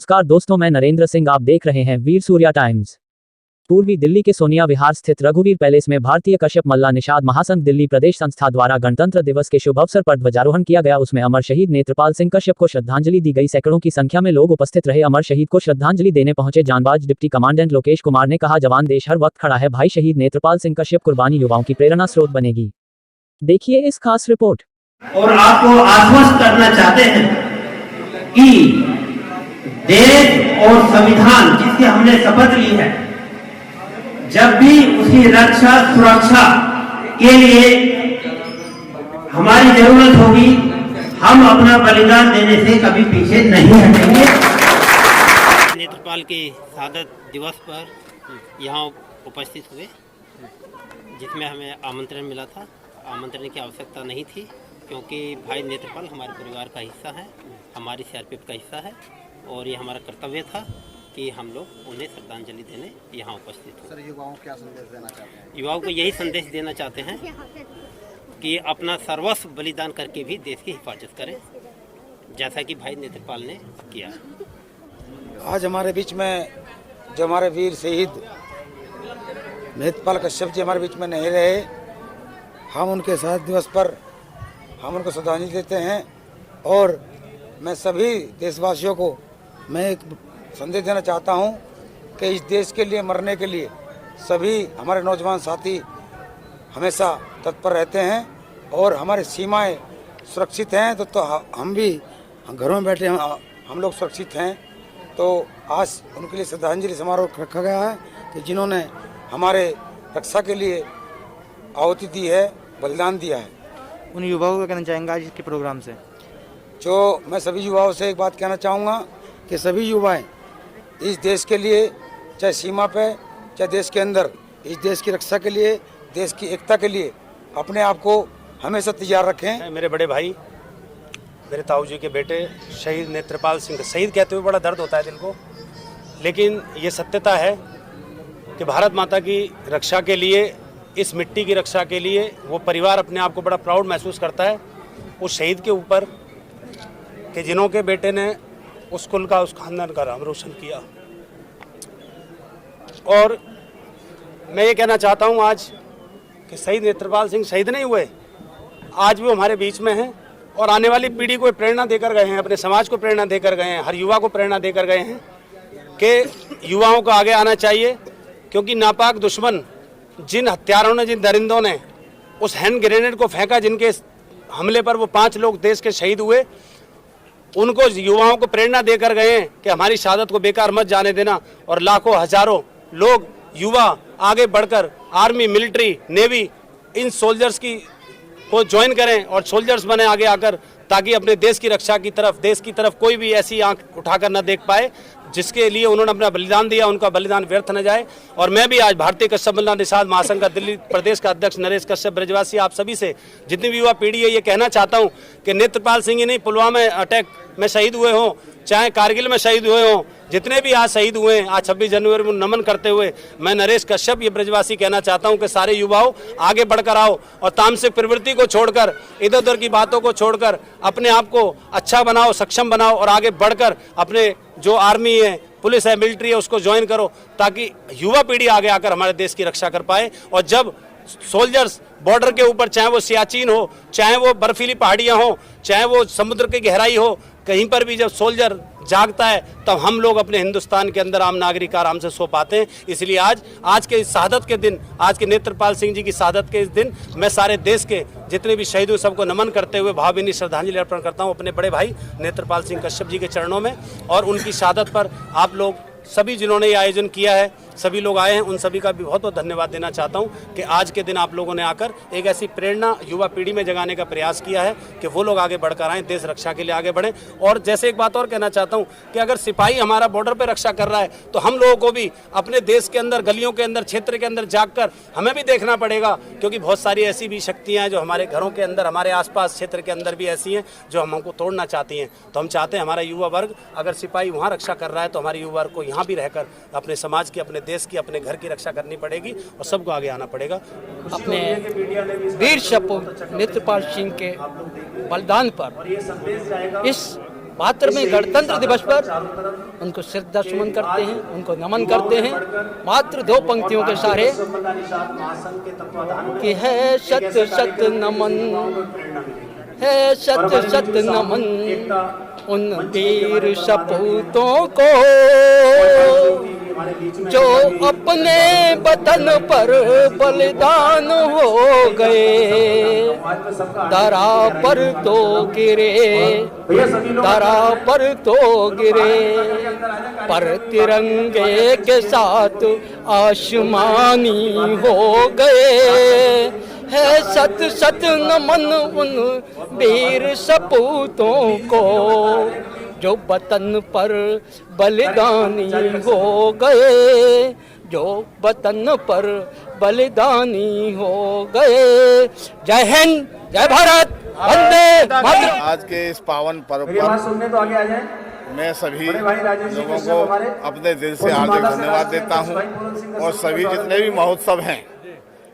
नमस्कार दोस्तों, मैं नरेंद्र सिंह। आप देख रहे हैं वीर सूर्या टाइम्स। पूर्वी दिल्ली के सोनिया विहार स्थित रघुवीर पैलेस में भारतीय कश्यप मल्ला निषाद महासंघ दिल्ली प्रदेश संस्था द्वारा गणतंत्र दिवस के शुभ अवसर पर ध्वजारोहण किया गया। उसमें अमर शहीद नेत्रपाल सिंह कश्यप को श्रद्धांजलि दी गई। सैकड़ों की संख्या में लोग उपस्थित रहे। अमर शहीद को श्रद्धांजलि देने पहुंचे जांबाज डिप्टी कमांडेंट लोकेश कुमार ने कहा, जवान देश हर वक्त खड़ा है। भाई शहीद नेत्रपाल सिंह कश्यप कुर्बानी युवाओं की प्रेरणा स्रोत बनेगी। देखिए इस खास रिपोर्ट। और आपको आश्वस्त करना चाहते हैं कि देश और संविधान जिसकी हमने शपथ ली है, जब भी उसकी रक्षा सुरक्षा के लिए हमारी जरूरत होगी, हम अपना बलिदान देने से कभी पीछे नहीं हटेंगे। नेत्रपाल के शहादत दिवस पर यहाँ उपस्थित हुए, जिसमें हमें आमंत्रण मिला था। आमंत्रण की आवश्यकता नहीं थी, क्योंकि भाई नेत्रपाल हमारे परिवार का हिस्सा है, हमारी सीआरपीएफ का हिस्सा है, और ये हमारा कर्तव्य था कि हम लोग उन्हें श्रद्धांजलि देने यहाँ उपस्थित हो। सर, युवाओं को क्या संदेश देना चाहते हैं? युवाओं को यही संदेश देना चाहते हैं कि अपना सर्वस्व बलिदान करके भी देश की हिफाजत करें, जैसा कि भाई नेत्रपाल ने किया। आज हमारे बीच में जो हमारे वीर शहीद नेत्रपाल कश्यप जी हमारे बीच में नहीं रहे, हम उनके शहादत दिवस पर हम उनको श्रद्धांजलि देते हैं। और मैं सभी देशवासियों को मैं एक संदेश देना चाहता हूं कि इस देश के लिए मरने के लिए सभी हमारे नौजवान साथी हमेशा तत्पर रहते हैं और हमारी सीमाएं सुरक्षित हैं, तो हम भी घरों में बैठे हम लोग सुरक्षित हैं। तो आज उनके लिए श्रद्धांजलि समारोह रखा गया है कि जिन्होंने हमारे रक्षा के लिए आहुति दी है, बलिदान दिया है। उन युवाओं को कहना चाहेंगे आज के प्रोग्राम से? जो मैं सभी युवाओं से एक बात कहना चाहूँगा कि सभी युवाएं इस देश के लिए, चाहे सीमा पे चाहे देश के अंदर, इस देश की रक्षा के लिए, देश की एकता के लिए अपने आप को हमेशा तैयार रखें। मेरे बड़े भाई, मेरे ताऊ जी के बेटे शहीद नेत्रपाल सिंह, शहीद कहते हुए बड़ा दर्द होता है दिल को, लेकिन ये सत्यता है कि भारत माता की रक्षा के लिए, इस मिट्टी की रक्षा के लिए वो परिवार अपने आप को बड़ा प्राउड महसूस करता है उस शहीद के ऊपर कि जिन्हों के बेटे ने उस कुल का, उस खानदान का नाम रोशन किया। और मैं ये कहना चाहता हूँ आज कि शहीद नेत्रपाल सिंह शहीद नहीं हुए, आज वो हमारे बीच में हैं और आने वाली पीढ़ी को प्रेरणा देकर गए हैं, अपने समाज को प्रेरणा देकर गए हैं, हर युवा को प्रेरणा देकर गए हैं कि युवाओं को आगे आना चाहिए। क्योंकि नापाक दुश्मन, जिन हत्यारों ने, जिन दरिंदों ने उस हैंड ग्रेनेड को फेंका, जिनके हमले पर वो 5 लोग देश के शहीद हुए, उनको युवाओं को प्रेरणा देकर गए हैं कि हमारी शहादत को बेकार मत जाने देना। और लाखों हजारों लोग, युवा आगे बढ़कर आर्मी, मिलिट्री, नेवी, इन सोल्जर्स को ज्वाइन करें और सोल्जर्स बने आगे आकर, ताकि अपने देश की रक्षा की तरफ, देश की तरफ कोई भी ऐसी आंख उठाकर न देख पाए जिसके लिए उन्होंने अपना बलिदान दिया, उनका बलिदान व्यर्थ न जाए। और मैं भी आज भारतीय कश्यप मल्ला निषाद महासंघ का दिल्ली प्रदेश का अध्यक्ष नरेश कश्यप ब्रजवासी, आप सभी से, जितनी भी युवा पीढ़ी है, ये कहना चाहता हूँ कि नेत्रपाल सिंह ही नहीं, पुलवामा अटैक में शहीद हुए हों, चाहे कारगिल में शहीद हुए हों, जितने भी आज शहीद हुए हैं, आज 26 जनवरी में नमन करते हुए मैं नरेश कश्यप ये ब्रजवासी कहना चाहता हूं कि सारे युवाओं आगे बढ़कर आओ और तामसिक प्रवृत्ति को छोड़कर, इधर उधर की बातों को छोड़कर अपने आप को अच्छा बनाओ, सक्षम बनाओ और आगे बढ़कर अपने जो आर्मी है, पुलिस है, मिलिट्री है, उसको ज्वाइन करो, ताकि युवा पीढ़ी आगे आकर हमारे देश की रक्षा कर पाए। और जब सोल्जर्स बॉर्डर के ऊपर, चाहे वो सियाचिन हो, चाहे वो बर्फीली पहाड़ियां हो, चाहे वो समुद्र की गहराई हो, कहीं पर भी जब सोल्जर जागता है तब हम लोग अपने हिंदुस्तान के अंदर आम नागरिक आराम से सो पाते हैं। इसलिए आज के इस शहादत के दिन, आज के नेत्रपाल सिंह जी की शहादत के इस दिन, मैं सारे देश के जितने भी शहीद हुए सबको नमन करते हुए भावभीनी श्रद्धांजलि अर्पण करता हूं अपने बड़े भाई नेत्रपाल सिंह कश्यप जी के चरणों में। और उनकी शहादत पर आप लोग सभी जिन्होंने ये आयोजन किया है, सभी लोग आए हैं, उन सभी का भी बहुत बहुत धन्यवाद देना चाहता हूं कि आज के दिन आप लोगों ने आकर एक ऐसी प्रेरणा युवा पीढ़ी में जगाने का प्रयास किया है कि वो लोग आगे बढ़कर आएँ, देश रक्षा के लिए आगे बढ़ें। और जैसे एक बात और कहना चाहता हूं कि अगर सिपाही हमारा बॉर्डर पर रक्षा कर रहा है, तो हम लोगों को भी अपने देश के अंदर, गलियों के अंदर, क्षेत्र के अंदर जाकर हमें भी देखना पड़ेगा, क्योंकि बहुत सारी ऐसी भी शक्तियाँ हैं जो हमारे घरों के अंदर, हमारे आसपास क्षेत्र के अंदर भी ऐसी हैं जो हमको तोड़ना चाहती हैं। तो हम चाहते हैं हमारा युवा वर्ग, अगर सिपाही वहाँ रक्षा कर रहा है, तो हमारे युवा वर्ग को यहाँ भी रहकर अपने समाज की, अपने देश की, अपने घर की रक्षा करनी पड़ेगी और सबको आगे आना पड़ेगा। अपने वीर सपूत नेत्रपाल सिंह के बलिदान पर इस 72वें गणतंत्र दिवस पर उनको श्रद्धा सुमन करते हैं, उनको नमन करते हैं। मात्र 2 पंक्तियों के सारे कि है शत शत नमन, है शत शत नमन उन वीर सपूतों को जो अपने वतन पर बलिदान हो गए। दरा पर तो गिरे, दरा पर तो गिरे, पर तिरंगे के साथ आसमानी हो गए। है सत सत नमन उन वीर सपूतों को जो वतन पर बलिदानी हो गए, जो वतन पर बलिदानी हो गए। जय हिंद, जय भारत, वंदे मातरम। आज के इस पावन पर्व पर मैं सभी लोगों को अपने दिल से हार्दिक धन्यवाद देता हूं और सभी जितने भी महोत्सव हैं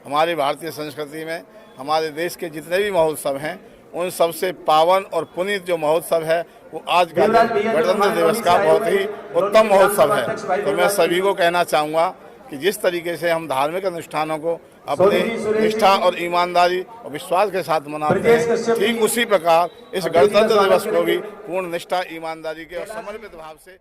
हमारी भारतीय संस्कृति में, हमारे देश के जितने भी महोत्सव हैं, उन सबसे पावन और पुनीत जो महोत्सव है वो आज का गणतंत्र दिवस का बहुत ही उत्तम महोत्सव है। तो मैं सभी को कहना चाहूँगा कि जिस तरीके से हम धार्मिक अनुष्ठानों को अपनी निष्ठा और ईमानदारी और विश्वास के साथ मनाते हैं, ठीक उसी प्रकार इस गणतंत्र दिवस को भी पूर्ण निष्ठा, ईमानदारी के और समर्पित भाव से